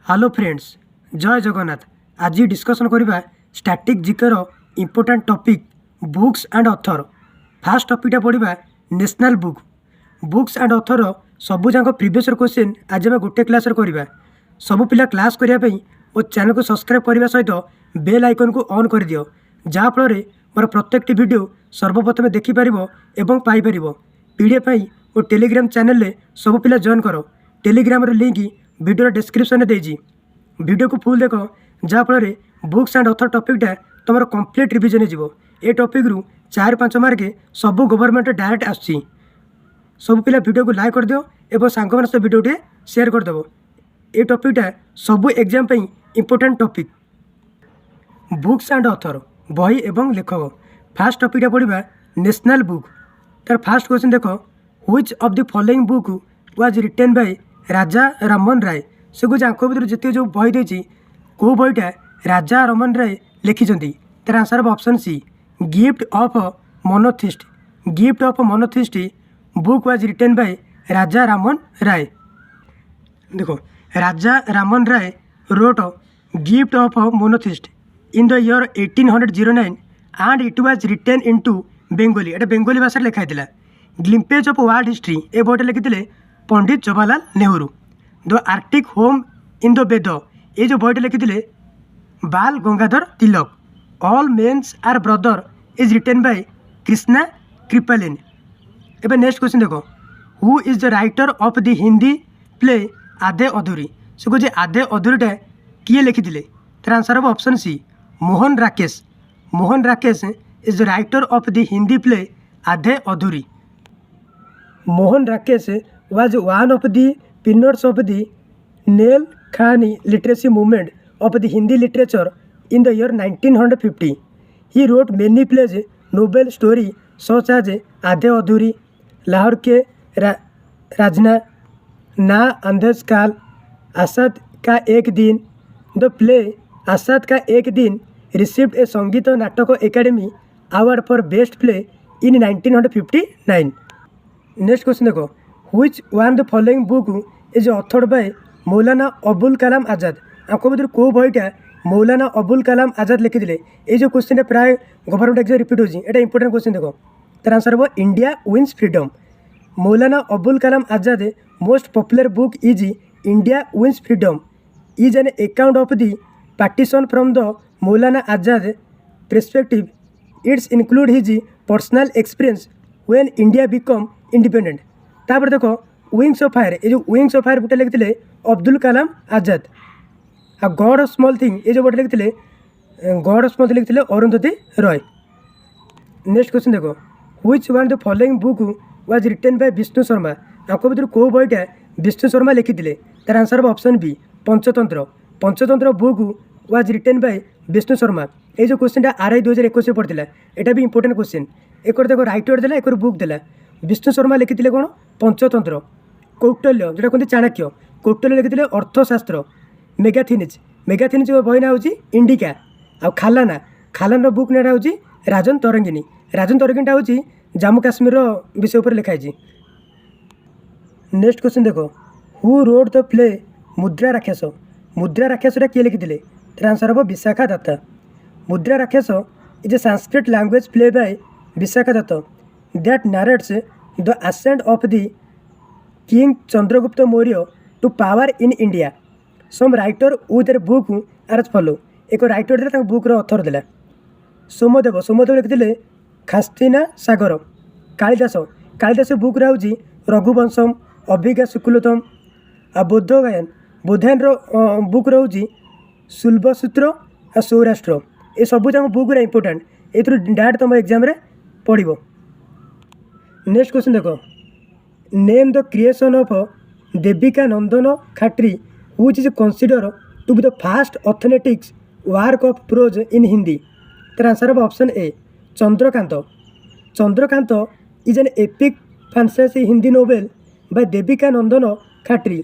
Hello friends, जय जगन्नाथ। आज discussion करवा स्टैटिक जिकर important topic books and author. First टॉपिकटा पढ़ा नेशनल बुक्स एंड ऑथर सबूक प्रीवियस क्वेश्चन आज आम गोटे क्लास करवा। सबू पिला क्लास करने मो चैनल को सब्सक्राइब करने सहित बेल आइकन को ऑन कर दियो, जहाँफल मोर प्रत्येक वीडियो सर्वप्रथम देखिपर और पाइपर। पीडीएफ मो टेलीग्राम चैनल में सबू पिला जॉइन करो। टेलीग्राम लिंक वीडियो डिस्क्रिप्शन में देजी। वीडियो को फुल देख, जहाँफल बुक्स एंड ऑथर टॉपिकटा तुम कंप्लीट रिविजन हो। ये टॉपिक रु 4-5 मार्क सब गवर्नमेंट डायरेक्ट आसुच्छी। सब पिला वीडियो को लाइक कर दियो और सांग मान सहित वीडियो शेयर करदेव। ये टॉपिकटा सब एग्जाम पे important topic. Books and author बही एवं लेखक। फास्ट टॉपिकटा पढ़ा नेशनल बुक। तार फास्ट क्वेश्चन देख, which of the following book was written by Raja Rammohan Roy. से कुछ आंख भर जिते जो बही देती कौ बहीटा राजा राममोहन राय लिखिं। तार आंसर हम option C, gift of monotheist. Gift of monotheist book was written by Raja Rammohan Roy. देखो, Raja Rammohan Roy wrote gift of monotheist in the year 1809 and it was written into Bengali. एटा बेंगोली भाषा लिखाई। ग्लिम्पेज ऑफ वर्ल्ड हिस्ट्री ए बहीटा लिखिते Pandit Jawaharlal Nehru. The arctic home in the Veda ये जो बहीटा लिखिते Bal Gangadhar Tilak. All men's are brother is written bye Krishna Kripalani. एबे नेक्स्ट क्वेश्चन देखो, who is the writer of the Hindi play Aadhe Adhure. से कहे आधे अधूरीटा किए लिखिते। तार आंसर हम option C, Mohan Rakesh. Mohan Rakesh is the writer of the Hindi play Aadhe Adhure. Mohan Rakesh was one of the pioneers of the Neil Khani literacy movement of the Hindi literature in the year 1950. He wrote many plays, novel stories such as आधे अधूरी, लाहौर के राजना, ना अंधेज काल, आसाद का एक दिन। The play Asad का एक दिन received a Sangeet Natak academy award for best play in 1959। Next question देखो, which one the following book is authored by Maulana Abul Kalam आजाद। आपको भर कौ बहीटा मौलाना अबुल कलाम आजाद लिखिते। ये जो क्वेश्चन प्राय गवर्नमेंट एग्जाम रिपीट होती है, इंपोर्टेंट क्वेश्चन। देखो, तार आंसर हम India wins freedom. Maulana Abul Kalam Azad most popular book is India wins freedom is an account of the partition from the Maulana Azad perspective. It's include his personal experience when India become independent. तापर देखो, wings of fire ये जो wings of fire बुटे लिखिते Abdul Kalam Azad. A god of small thing ये जो बुटे लिखिते गॉड ऑफ स्मॉल थिंग लिखिते अरुंधति रॉय। नेक्स्ट क्वेश्चन देखो, which one the following book was written by Vishnu Sharma. आपको भर कौ बहीटा विष्णु शर्मा लिखिते। तार आंसर हम option B, Panchatantra. Panchatantra book was written by Vishnu Sharma. ये जो क्वेश्चन RI 2021 पढ़ता है भी इंपोर्टेंट क्वेश्चन। एक देखो राइटर देला, एक बुक देला। विष्णु शर्मा लिखिते कौन, पंचतंत्र। कौटल्य जोटा कहते चाणक्य, कौटल्य लिखिते अर्थशास्त्र। मेगाथिनिज, मेगाथिनिज बही ना हूँ इंडिका। आ खालाना, खालाना बुक ना हूँ राजन तरंगिनी। राजन तरंगिनीटा हूँ जम्मू काश्मीर विषय पर लिखाई। नेक्स्ट क्वेश्चन देखो, हु रोड द प्ले मुद्रा राक्षस। मुद्रा राक्षसटा किए लिखिते। तार आंसर हम Vishakha Datta. Mudra Rakshasa is a Sanskrit language play by Vishakha Datta that narrates the ascent of the King Chandragupta Maurya to power in India. Some writer with their book are as follow. एक writer देला book author देला सोमदेव। सोमदेव लिखिते खास्तिना सागर। Kalidas, Kalidas book रही रघुवंशम, अभिज्ञा शुक्लोत्तम। आ बोध गायन, Baudhayana book रही शुल्बसूत्र आ सौराष्ट्र। ये सब जाक बुक इंपोर्टेंट, ये डायरेक्ट तुम एग्जाम पढ़। नेक्स्ट क्वेश्चन देखो, name the creation of Devika Nandan Khatri which is consider to be the first authentic work of prose in Hindi. तार आंसर हम option A, Chandrakant. Chandrakant is an epic fantasy Hindi novel by Devika Nandan Khatri.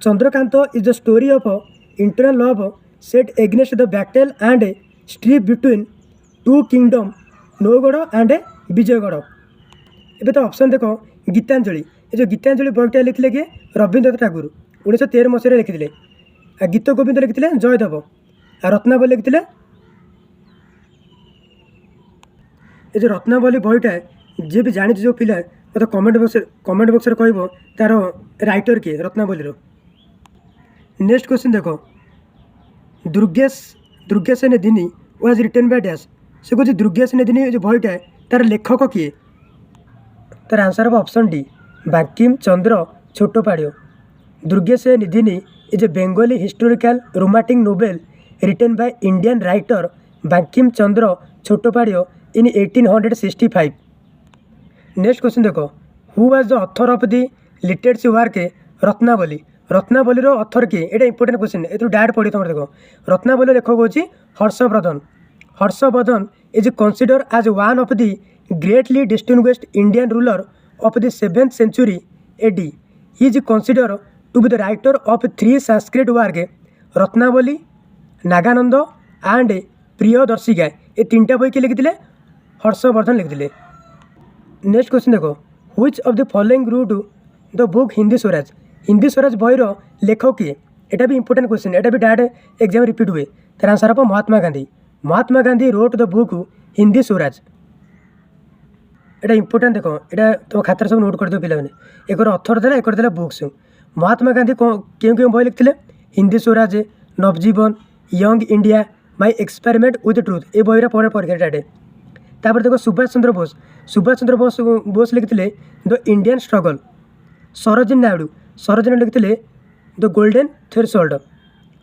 Chandrakant is the story of internal love set against the battle and street between two kingdom, Naugarh and Vijaygarh. ଏବେ ତ option ଦେଖ, ଗୀତାଞ୍ଜଳି। ଏ ଯେଉଁ ଗୀତାଞ୍ଜଳି ବହିଟା ଲେଖିଲେ କିଏ, ରବୀନ୍ଦ୍ରନାଥ ଠାକୁର 1913 ମସିହାରେ ଲେଖିଥିଲେ। गीत गोविंद लिखिले जयदेव आ रत्नावली लिखिले ये जो रत्नावली बहीटा जी भी जानी जो पिला मत कमेंट बक्स कह तार राइटर किए रत्नावली। नेक्स्ट क्वेश्चन देखो Durgesh Nandini was written by dash से कौन दुर्गेश निधिनी जो बहीटा तार लेखक किए तार आंसर हम option D Bankim Chandra Chattopadhyay. Durgesh Nandini is a Bengali historical romantic novel written by Indian writer Bankim Chandra Chattopadhyay in 1865। Next question देखो who was the author of the literacy work Ratnavali. Ratnavali author किए ये इंपोर्टेंट क्वेश्चन ये डायरेक्ट पढ़ी तुम देखो रत्नावली लेखक हूँ Harshavardhan. Harshavardhan is consider as one of the greatly distinguished Indian ruler of the 7th century AD। He is consider to be the writer of 3 Sanskrit work Ratnavali Nagananda and Priyadarshika ये 3टा बही किए लिखिले हर्षवर्धन लिखिले। नेक्स्ट क्वेश्चन देखो which of the following wrote the book Hindi Swaraj. Hindi Swaraj बहीर लेखक किए यहाँ भी इंपोर्टेंट क्वेश्चन यहाँ भी डायरेक्ट एग्जाम रिपीट हुए तार आंसर हम Mahatma Gandhi. Mahatma Gandhi wrote the book Hindi Swaraj এটা ইম্পর্টান্ট দেখো এটা তোমার খাতার সব নোট করে দিও পিলাମାନେ একর অথর দেলা একর দেলা বুকস। মহাত্মা গান্ধী কেউ কেউ বই লিখলে Hindi Swaraj Navajivan young India my experiment with truth এই বইরা পড়ে পরীক্ষাটাতে। তারপরে দেখো সুভাষ চন্দ্র বোস লিখিলে the Indian struggle. Sarojini Naidu লিখিলে দ গোল্ডেন থ্রেশহোল্ড।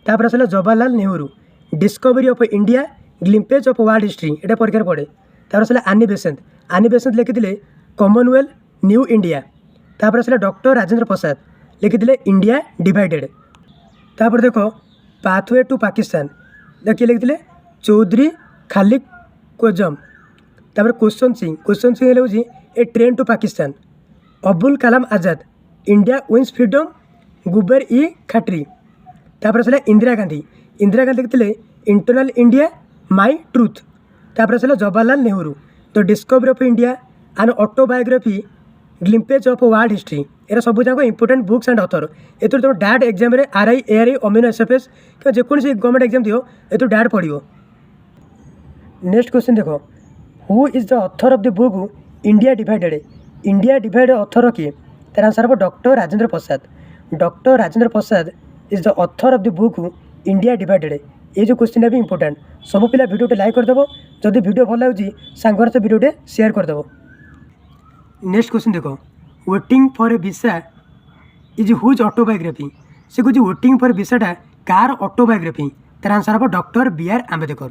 তারপরে আসলে Jawaharlal Nehru discovery of India glimpses of world history এটা পরীক্ষার পড়ে। তারপরে আসলে आनी बेसेंत लिखिले कॉमनवेल्थ न्यू इंडिया। तापर आसला डॉक्टर राजेंद्र प्रसाद लिखिले इंडिया डिवाइडेड। तापर देखो पाथवे टू पाकिस्तान देखिए लिखिले चौधरी खालिद कोजम। तापर क्वेश्चन सिंह हूँ a train to Pakistan. Abdul Kalam Azad India wins freedom गुबर ई खाट्री। तापर आसला इंदिरा गांधी लिखिले इंटरनल इंडिया माई ट्रुथ। तापर आसला Jawaharlal Nehru the discovery of India and autobiography glimpses of world history. ये सब जाक इंपोर्टेंट बुक्स एंड ऑथर ये तुम डायरेक्ट एग्जाम आरआई एआरआई अमीनो एसएफएस कि जेकोसी गवर्नमेंट एग्जाम दियो ये डायरेक्ट पढ़ो। नेक्स्ट क्वेश्चन देखो who is the author of the book India divided. India divided author किए तार आंसर हम doctor Rajendra Prasad. Doctor Rajendra Prasad is the author of the book India divided. ये जो क्वेश्चन है भी इंपोर्टेंट सब पिला वीडियो लाइक करदेव जदि वीडियो भल लगे सांगर से वीडियो शेयर करदेव। नेक्स्ट क्वेश्चन देखो waiting for a visa is whose autobiography. से कह वेटिंग फॉर वीसाटा कार ऑटोबायोग्राफी तार आंसर हम doctor BR Ambedkar.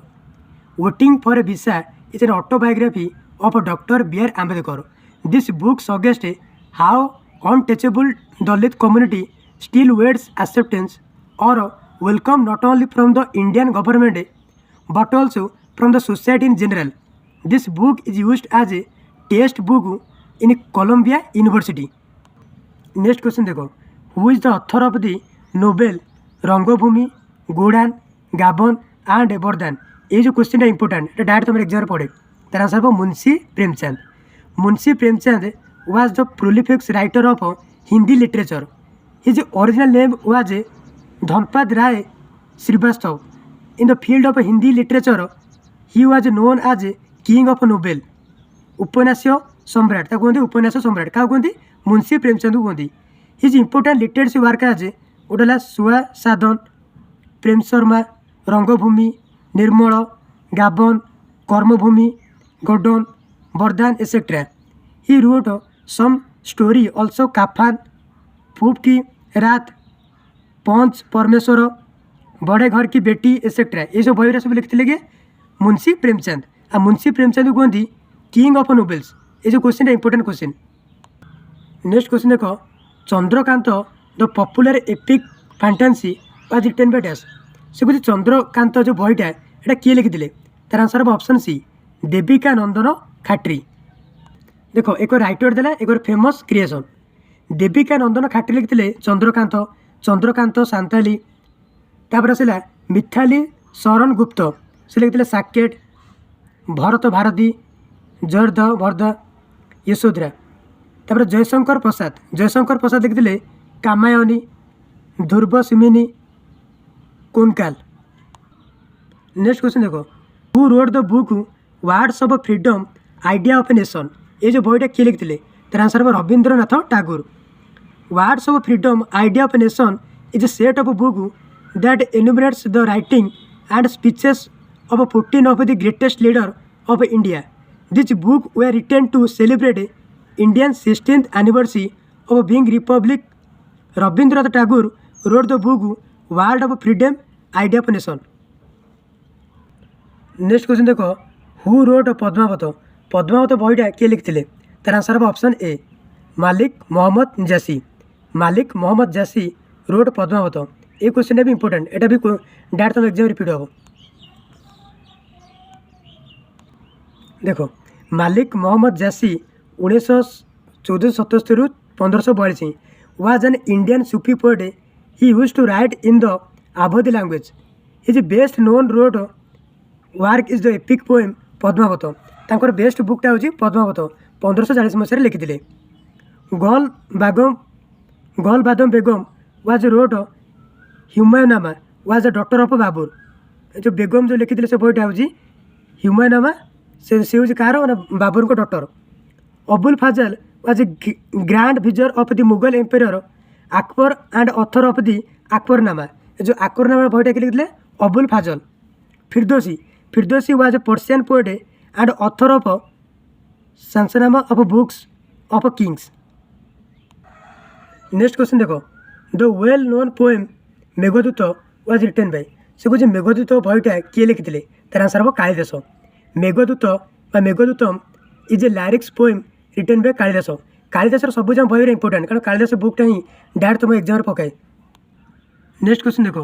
Waiting for a visa is an autobiography of doctor BR Ambedkar. This book suggest how untouchable Dalit community still waits acceptance और welcome not only from the Indian government but also from the society in general. This book is used as a test book in Columbia University. Next question देखो who is the author of the novel रंगभूमि गोडान गाबन and बरदान। ये जो question है important ये direct तुम exam पढ़े तार आंसर हम Munshi Premchand. Munshi Premchand was the prolific writer of Hindi literature. His original name was Dhanpat Rai Srivastava. In the field of Hindi literature he was known as king of novel उपन्यास सम्राट कहते उपन्यास सम्राट क्या कहते मुंशी प्रेमचंद को कहते। हिज इंपोर्टेंट लिटरेसी वर्क आज गोटे सुआ साधन प्रेम शर्मा रंगभूमि निर्मल गाबन Karmabhoomi Godan Vardan etcetera. He wrote some story also Kafan फूफ की रात पंच परमेश्वर बड़े घर की बेटी एसेट्रा। ये सब बही सब लिखते कि मुंशी प्रेमचंद। आ मुंशी प्रेमचंद को कहती किंग ऑफ नोवेल्स। ये जो क्वेश्चन है इंपोर्टेंट क्वेश्चन। नेक्स्ट क्वेश्चन देखो Chandrakanta the popular epic fantasy was written by dash. से कहते चंद्रकांत जो बहीटा ये किए लिखिले तार आंसर हम ऑप्शन सी देविका नंदन खाट्री। देखो एक राइटर देला एक फेमस क्रिएसन देविका नंदन खाट्री लिखिले चंद्रकांत सांताली। तापर आसला मिथाली शरण गुप्त से लिखिले साकेट भरत भारती जयर्ध वर्धा यशोधरा। तापर जयशंकर प्रसाद लिखिले कामायनी ध्रुव सिमिनी कोनकाल। नेक्स्ट क्वेश्चन देखो, who wrote the book words of freedom idea of a nation. ये जो बईटा किए लिखिले तार आंसर हम Rabindranath Tagore. Words of freedom idea of a nation is a set of book that एनुमरेट्स the writing and speeches of 14 of the greatest leader of India. This book were written to celebrate Indian 16th anniversary of being republic. Rabindranath Tagore wrote the book World of Freedom, Idea of Nation. Next question देखो, who road Padmaavat. Padmaavat बईटा किए लिखिले तार answer हम option ए मालिक मोहम्मद जासी। मालिक मोहम्मद जासी road Padmaavat. ये क्वेश्चन भी इंपोर्टेंट, एटा भी डायरेक्ट तुम एग्जाम रिपीट हम। देखो, मालिक मोहम्मद जासी 1477 ରୁ 1542 was an Indian Sufi poet. He used to write in the Awadhi language. His best known wrote work is the epic poem Padmavat. तांकर बेस्ट बुकटा हूँ पद्मावत 1540 मसीह लिखिले। Gulbadan Begum was wrote Humayunnama was the daughter of Babur. जो बेगम जो लिखिले से बईटा हूँ ह्यूमायूनामा, से हूँ कार मैंने बाबर को daughter. Abul Fazl was a grand vizier of the Mughal empire Akbar and author of the Akbarnama. जो अकबरनामा बईटा के लिखिले Abul Fazl. Ferdowsi was a Persian poet and author of Shahnameh of books of kings. Next question देखो, the well known poem Meghdoot was written by. से कुछ मेघदूत बईटा किए लिखिले तार आंसर हम कालिदास। मेघदूत बा Meghadutam is a lyrics poem written by Kalidas. Kalidas सब जन बही इंपोर्टेंट, कारण कालिदास बुकटा ही डायरेक्ट तुम एग्जाम पकाए। नेक्स्ट क्वेश्चन देखो,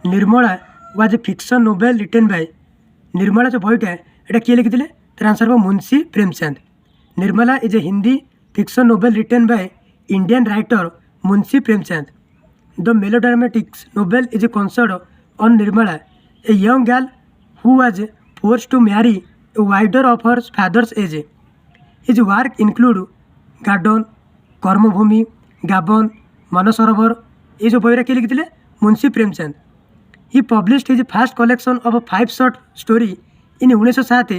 Nirmala was a fiction novel written by. Nirmala जो बईटा एटा किए लिखिले तार आंसर हम Munshi Premchand. Nirmala is a Hindi fiction novel written by Indian writer Munshi Premchand. The melodramatics novel is a concert on Nirmala, a young girl who was forced to marry a widow of her father's age. His work include Godan, Karmabhoomi, Gaban, Mansarovar. ये जो बईरा किए लिखिले Munshi Premchand. He published his first collection of 5 short story in 1907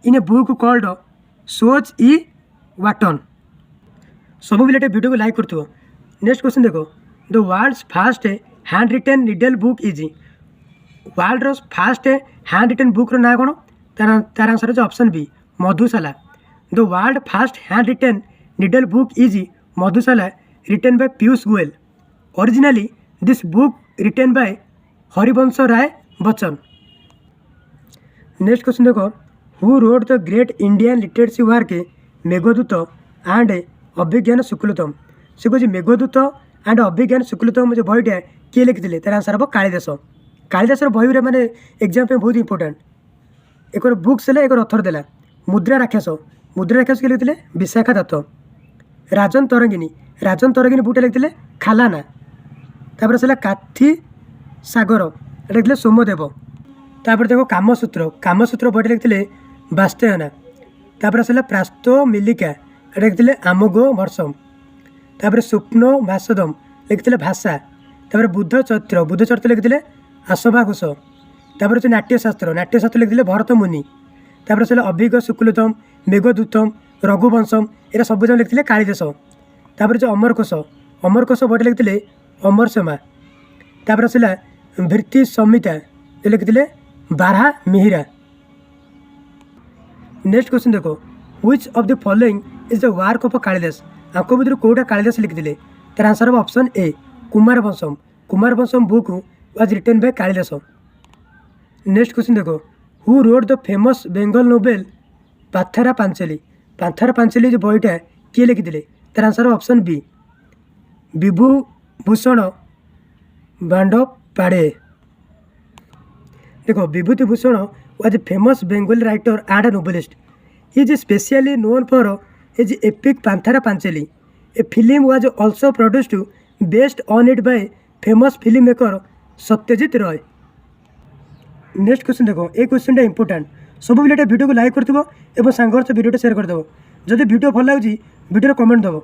in a book called Soz e Watan. सब पिला video को like करथो। Next question देखो, the world's first hand written needle book is. World fast hand written book ना कौन, तार आंसर है option B Madhushala. The world fast hand written needle book is Madhushala written by Piyush Goyal. Originally this book written by Harivansh Rai Bachchan. Next question देखो, who wrote the great Indian literacy work Meghdoot and Abhijnana Shakuntalam. से कह Meghdoot and Abhijnana शुक्लतम जो बईटा किए लिखिले तार आंसर हम कालिदास। कालिदास बही मैंने एग्जाम पे बहुत इंपोर्टेंट। एक बुक्स है, एक अथर देला मुद्रा राक्षस। मुद्रा राक्षस के लिखिले विशाखा दत्त। राजन तरंगिनी बुकटा लिखिले खालाना। तापर से काथी सागर एटा लिखिले सोमदेव। तापर देखो कामसूत्र बईटा लिखिले वास्तेयना। तापर से प्रास्तो मिलिका एटा लिखिले आमगो वर्षम। तापर स्वप्न भाषदम लिखिले भाषा। तापर बुद्ध चरित्र लिखिले आसभा घोष। तापर से नाट्यशास्त्र लिखिले भरत मुनि। तापर से अभिज्ञ शुक्लतम, मेघदूतम, रघुवंशम ये सब जन लिखिले कालिदास। तापर जो अमरकोश बईटा लिखिले अमर सेमा। तापर से भृति संहिता जो लिखिले बारहा मिहिरा। नेक्स्ट क्वेश्चन देखो, which of the following is the work of Kalidas. आपको भितर कौटा कालिदास लिखिले तार आंसर हम option A Kumarasambhavam book was written by Kalidas. Next question देखो, who wrote the famous Bengal novel Pather Panchali जो बईटा किए लिखिले तार answer option B Bibhutibhushan Bandyopadhyay. देखो, Bibhutibhushan was a famous Bengali writer and novelist. He is specially known for his epic पांथारा Panchali. A film was also produced based on it by famous film maker Satyajit Ray. Next question देखो, ये question important. सब पिला video को like करथिबो एवं सांगर से video share करदेव। जदि वीडियो भल लगे वीडियो कमेंट देव।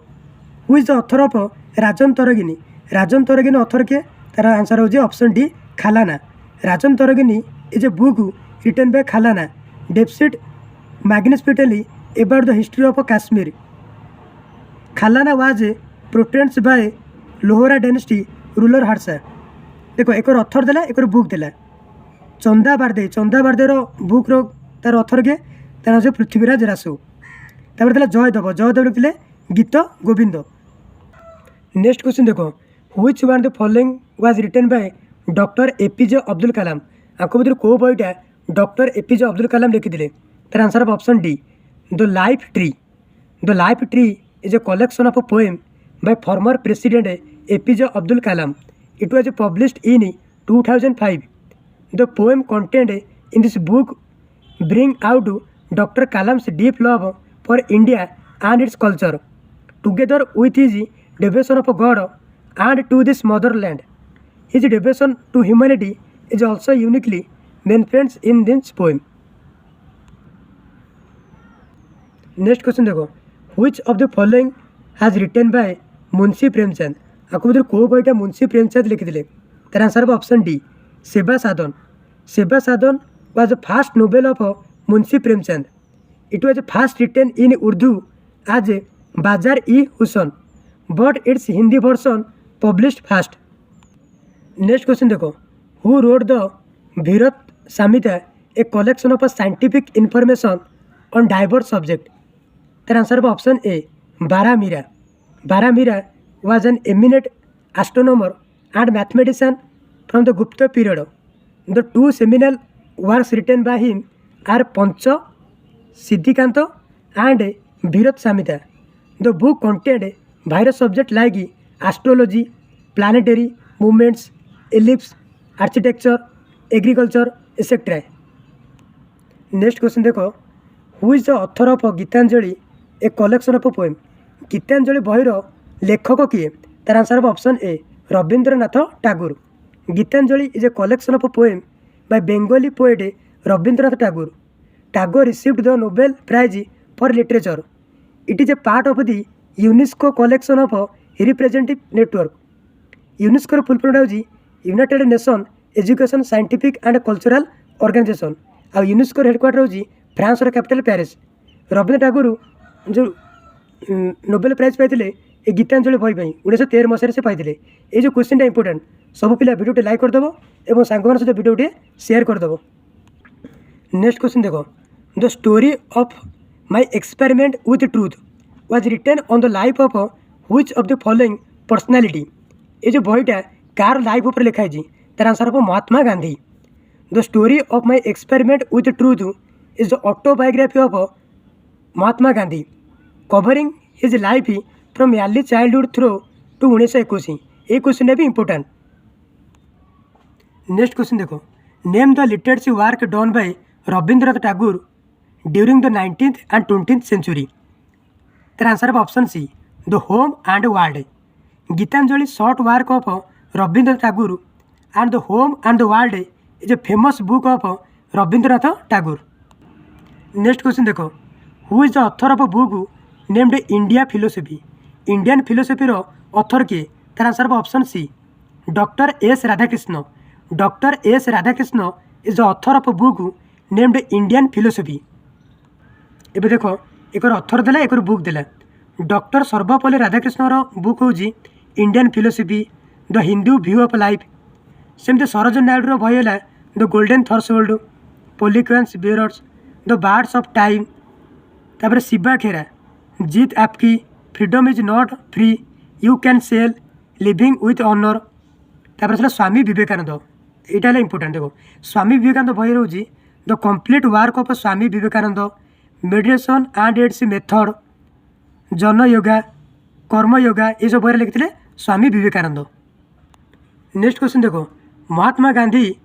Who is the author of Rajatarangini. Rajatarangini author किए, तार आंसर हो option D Khalana. Rajan Toragini is a book written by Khalana. Deficit Magnus Petali about the history of Kashmir. Khalana was a protest by Lohara dynasty ruler Harsa. देखो एक अथर देला एक book देला चंदा बारदेर book रो तार अथर के तार हচ্ছে पृथ्वीराज रासु तापर देला जयदेव लिखिले गीत गोविंद। नेक्स्ट क्वेश्चन देखो which one the following was written by doctor APJ Abdul Kalam आपको भीतर को बईटा डॉक्टर एपीजे अब्दुल कलाम लिखिले तार answer of option D the life tree. The life tree is a collection of a poem by former president APJ Abdul Kalam. It was published in 2005. The poem contained in this book bring out Dr. Kalam's deep love for India and its culture, together with his devotion of God and to this motherland. His devotion to humanity is also uniquely mentioned in this poem. Next question देखो which of the following has written by Munshi Premchand आपको भीतर को बईटा मुंशी प्रेमचंद लिखिले तार answer option D सेवा साधन. Sevasadan was the first novel of Munshi Premchand. It was first written in Urdu as Bazaar e Husn but its Hindi version published first. Next question देखो who wrote the Brihat Samhita a collection of scientific information on diverse subject तार answer option A Varahamihira. Varahamihira was an eminent astronomer and mathematician from the Gupta period. The two seminal works written by him are Pancha Siddhikanta and Bhirat Samhita. The book contained various subjects like astrology, planetary movements, eclipse, architecture, agriculture, etc. Next question देखो who is the author of Gitanjali, a collection of a poem. Gitanjali बहिर लेखक किए तार answer of option A Rabindranath Tagore. Gitanjali is a collection of poem by Bengali poet Rabindranath Tagore. Tagore received the Nobel prize for literature. It is a part of the UNESCO collection of representative network. UNESCO full form होची united nation education scientific and cultural organisation. आ UNESCO headquarter होची France capital Paris. Rabindranath Tagore जो Nobel prize पाइले ए गीतांजलि बही 1913 मसीह से पाइले. ये जो क्वेश्चन इंपोर्टेंट सब पिला वीडियो लाइक करदेव और सांग सहित वीडियो शेयर करदेव. नेक्स्ट क्वेश्चन देखो the story of my experiment with truth was written on the life of which of the following personality. ये जो बहीटा कार लाइफ उपर लिखाई तार answer of Mahatma Gandhi. The story of my experiment with truth is the autobiography of Mahatma Gandhi covering his life from early childhood through to 1921. ये question भी important. Next question देखो name the literacy work done by Rabindranath Tagore during the 19th and 20th century. तार answer of option C the home and world. Gitanjali short work of Rabindranath Tagore and the home and the world is a famous book of Rabindranath Tagore. Next question देखो who is the author of a book named India philosophy. Indian philosophy रो author किए तार answer of option C doctor S Radhakrishnan. Doctor S Radhakrishna is the author of a book named Indian philosophy. एबे देखो एक author देला एक book देला. Doctor Sarvepalli Radhakrishnan रो बुक होजी Indian philosophy the Hindu view of life. Shrimati Sarojini Naidu रो बही है the golden threshold, palanquin bearers, the birds of time. तापर Shiva Khera Jeet Aapki, freedom is not free, you can sell, living with honour. तापर स्वामी विवेकानंद. यहाँ इंपोर्टेंट देखो स्वामी विवेकानंद बही रोज the complete work of Swami Vivekananda, meditation and its method, Jnana Yoga, कर्म योगा, ये सब बही लिखते स्वामी विवेकानंद. नेक्स्ट क्वेश्चन देखो Mahatma Gandhi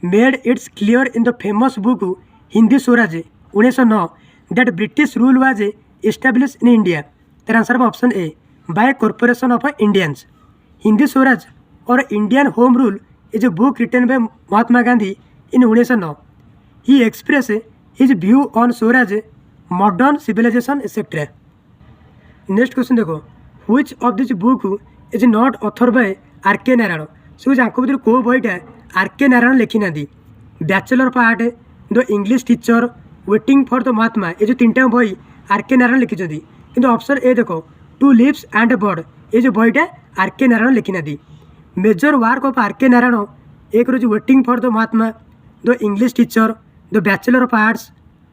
made its clear in the famous book Hindi Swaraj 1909 that British rule was establish in India. तार answer of option A by corporation of Indians. Hindi Swaraj or Indian home rule is a book written by Mahatma Gandhi in 1909. He express his view on Swaraj, modern civilisation etcetera. Next question देखो which of this book is not author by R K Narayan. से आपको भर को बहीटा R K. Narayan लिखी ना bachelor of art the English teacher waiting for the Mahatma ये जो 3टा बही आर.के. नारायण लिखिं कि ऑप्शन ए देख टू लिव्स एंड बर्ड ये जो बहीटा आर.के. नारायण लिखी ना major work of R K. Narayan एक रोज waiting for the Mahatma the English teacher the bachelor of arts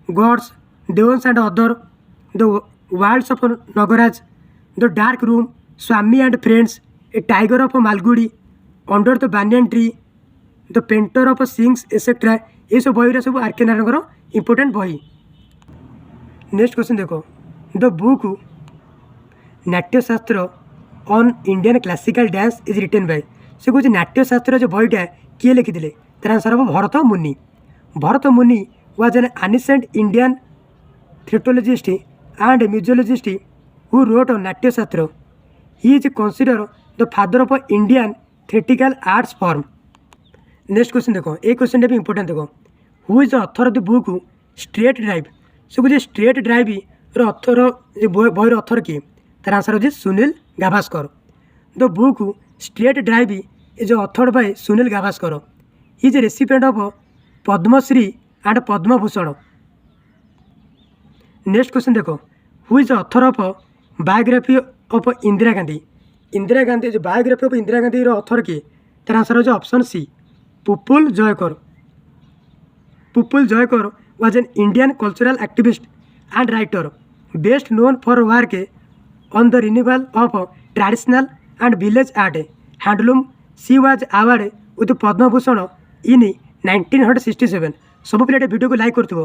gods demons and other the worlds of Nagaraj the dark room Swami and friends a tiger of Malgudi under the banyan tree the painter of signs etcetera ये सब बहीरा सब R K. Narayan important बही। Next question देखो the book Natyashastra on Indian classical dance is written bye से कौन नाट्यशास्त्र जो बहीटा किए लिखी तार आंसर हम Bharat Muni. Bharata Muni was an ancient Indian theatrologist and museologist who wrote on Natyashastra he is consider the father of Indian theatrical arts form. Next question देखो ये question भी इंपोर्टेंट देखो who is the author of the book straight drive से कौन straight drive author बहीर author किए तार answer हो Sunil Gavaskar. The book straight drive is authored by Sunil Gavaskar is a recipient of Padmashri and Padma Bhushan. Next question देखो who is the author of biography of Indira Gandhi. Indira Gandhi जो biography of Indira Gandhi author किए तार आंसर हो option C Pupul Jayakar. Pupul Jayakar was an Indian cultural activist and writer best known for work on the renewal of traditional and village art handloom she was award with Padmabhushan in 1967। सब पिला video को like करथबो।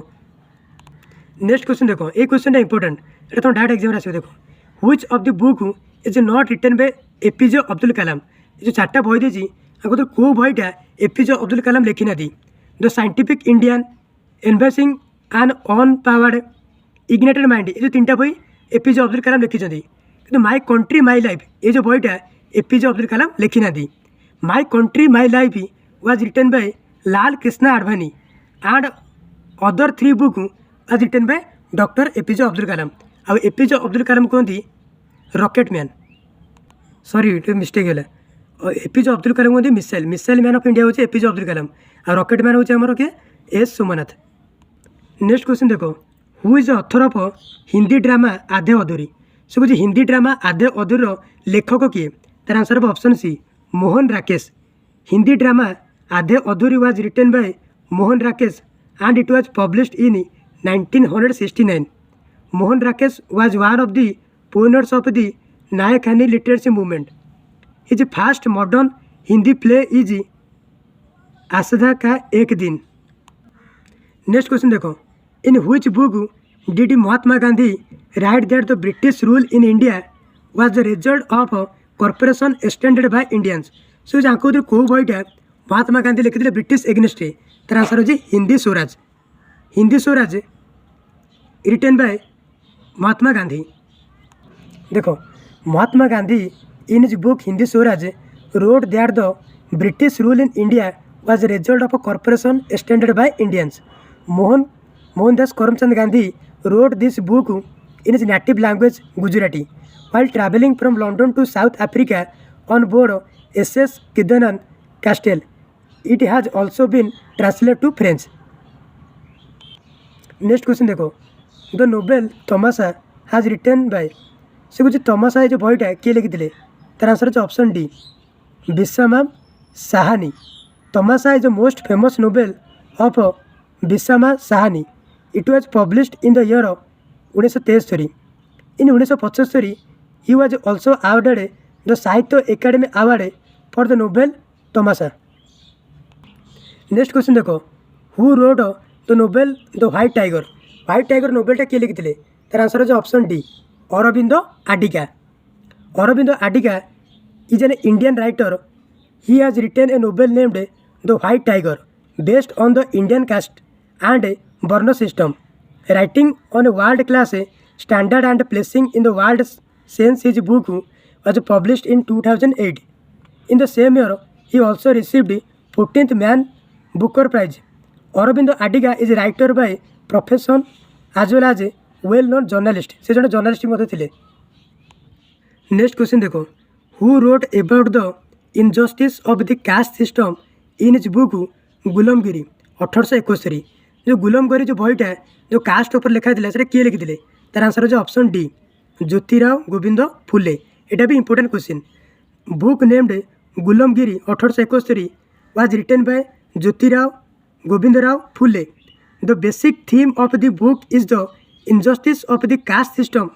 Next question देखो ये question important ये तुम direct exam आसो देखो which of the book is not written by APJ Abdul Kalam. ये जो 4टा बही देछि आगो को बहीटा एपीजे अब्दुल कलाम लिखी ना the scientific Indian envisioning an empowered ignited mind ये जो 3टा बही एपीजे अब्दुल कलाम लिखी कि माय कंट्री माय लाइफ ये जो बहीटा एपीजे अब्दुल कलाम लिखी ना my country my life was written by Lal Krishna Advani and other 3 book was written by doctor APJ Abdul Kalam. आ एपीजे अब्दुल कलाम कहती रॉकेट मैन सॉरी मिस्टेक है एपीजे अब्दुल कलाम कहते missile missile man of India होचे APJ Abdul Kalam आ रॉकेट मैन होचे हमर K S Somanath. Next question देखो who is the author of Hindi drama Aadhe Adhure से कुछ हिंदी ड्रामा आधे अधूर लेखक किए तार answer of option C Mohan Rakesh. Hindi drama Aadhe Adhure was written by Mohan Rakesh and it was published in 1969। Mohan Rakesh was one of the pioneers of the Nai Kahani literacy movement. His first modern Hindi play is Ashadh ka Ek Din. Next question देखो in which book did Mahatma Gandhi write that the British rule in India was the result of corporation extended by Indians. सो जाको को बहीटा महात्मा गांधी लिखिले British against तार answer हो Hindi Swaraj. Hindi Swaraj written by Mahatma Gandhi. देखो Mahatma Gandhi in his book Hindi Swaraj wrote that the British rule in India was result of corporation extended by Indians. Mohandas Karamchand Gandhi wrote this book in his native language Gujarati while travelling from London to South Africa on board SS Kidanan Castle. It has also been translated to French. Next question देखो the novel Tomasa has written by से कुछ तमाशा जो बहीटा किए लिखी तार answer है option D Vishram Sahani. Tamasha is the most famous novel of Vishram Sahani. It was published in the year of 1973. In 1975, he was also awarded the Sahitya Academy Award for the novel Tomasa. Next question देखो who wrote the novel The White Tiger? White Tiger novel किए लिखी तार answer है option D Arvind Adiga. Arvind Adiga is an Indian writer. He has written a novel named The White Tiger based on the Indian caste and Varna system, writing on a world-class standard and placing in the world since his book was published in 2008. In the same year, he also received 14th Man Booker Prize. Aurobindo Adiga is a writer by profession as well as a well-known journalist. से जन journalist मध्य थिले. Next question देखो who wrote about the injustice of the caste system in is book गुलामगिरी 1871। जो गुलामगिरी जो बहीटा जो cast ऊपर लिखा है किए लिखिले तार आंसर हो ऑप्शन डी ज्योतिराव गोविंद फुले। यहाँ भी important question. Book named Gulamgiri 1871 was written by Jyotirao Govindrao Phule. The basic theme of the book is the injustice of the caste system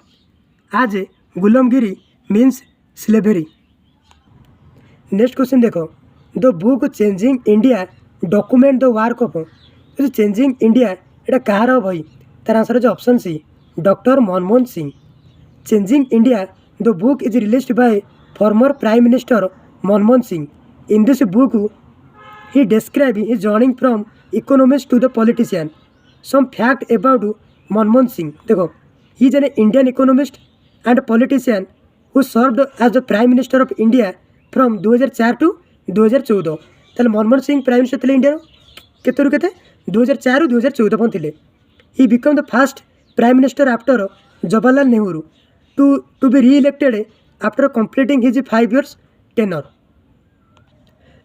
आज Gulamgiri means slavery. Next question देखो the book changing India document the work of changing India एटा कहार बही तार answer हो option C doctor Manmohan Singh. Changing India the book is released by former prime minister Manmohan Singh. In this book he described his journey from economist to the politician. Some fact about Manmohan Singh. देखो he is an Indian economist and politician who served as the Prime Minister of India from 2004 to 2014। ताले Manmohan Singh prime minister थे India केतरु केते 2004 ରୁ 2014 पन थिले। He became the first Prime Minister after Jawaharlal Nehru to be re-elected after completing his 5 years tenure।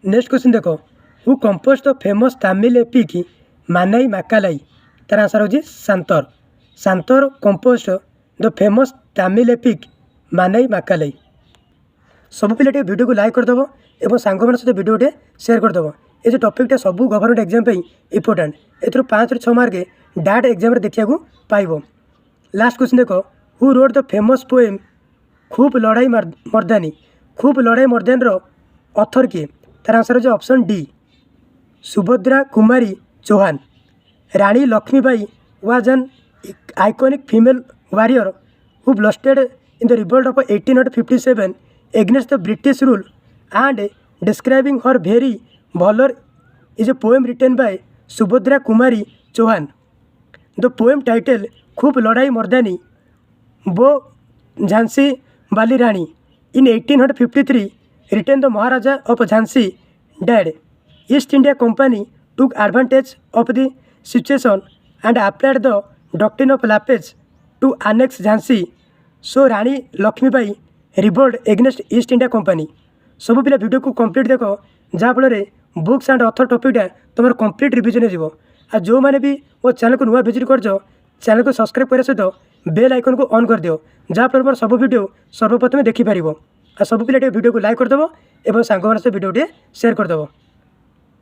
Next question देखो who compose the famous Tamil epic Manimekalai तार answer हो Shantar. Shantar compose the famous Tamil epic Manimekalai. सब पिला video को like करदेव और सांग मान सहित वीडियो शेयर करदेव। ये जो टॉपिकटा सब गवर्नमेंट एग्जाम इंपोर्टेंट ए 5 ରୁ 6 मार्क डायरेक्ट एग्जाम देखा पाइब। लास्ट क्वेश्चन देखो who wrote the famous poem खूब लड़ाई मर्दानी। खूब लड़ाई मर्दानी ऑथर किए तार आंसर हो option D Subhadra Kumari Chauhan. Rani Lakshmibai was an iconic female warrior who blasted in the revolt of 1857 against the British rule and describing her very valour is a poem written by Subhadra Kumari Chauhan. The poem title Khoob Ladai Mardani Vo Jhansi Wali Rani in 1853 written the Maharaja of Jhansi dead. East India Company took advantage of the situation and applied the doctrine of Lapage to annex Jhansi. So Rani Lakshmibai revolt against East India company. सब पिला video को complete देख जहाँफल books and author टॉपिकटा तुम complete revision हो। जो मैंने भी वो चैनल को नुआ विजिट कर चैनल को सब्सक्राइब करने सहित बेल आइकन को ऑन कर दियो जहाँफल मोर सब वीडियो सर्वप्रथम देखिपार। सब पिला वीडियो को लाइक करदेव और सांग मान सहित वीडियो शेयर करदेव।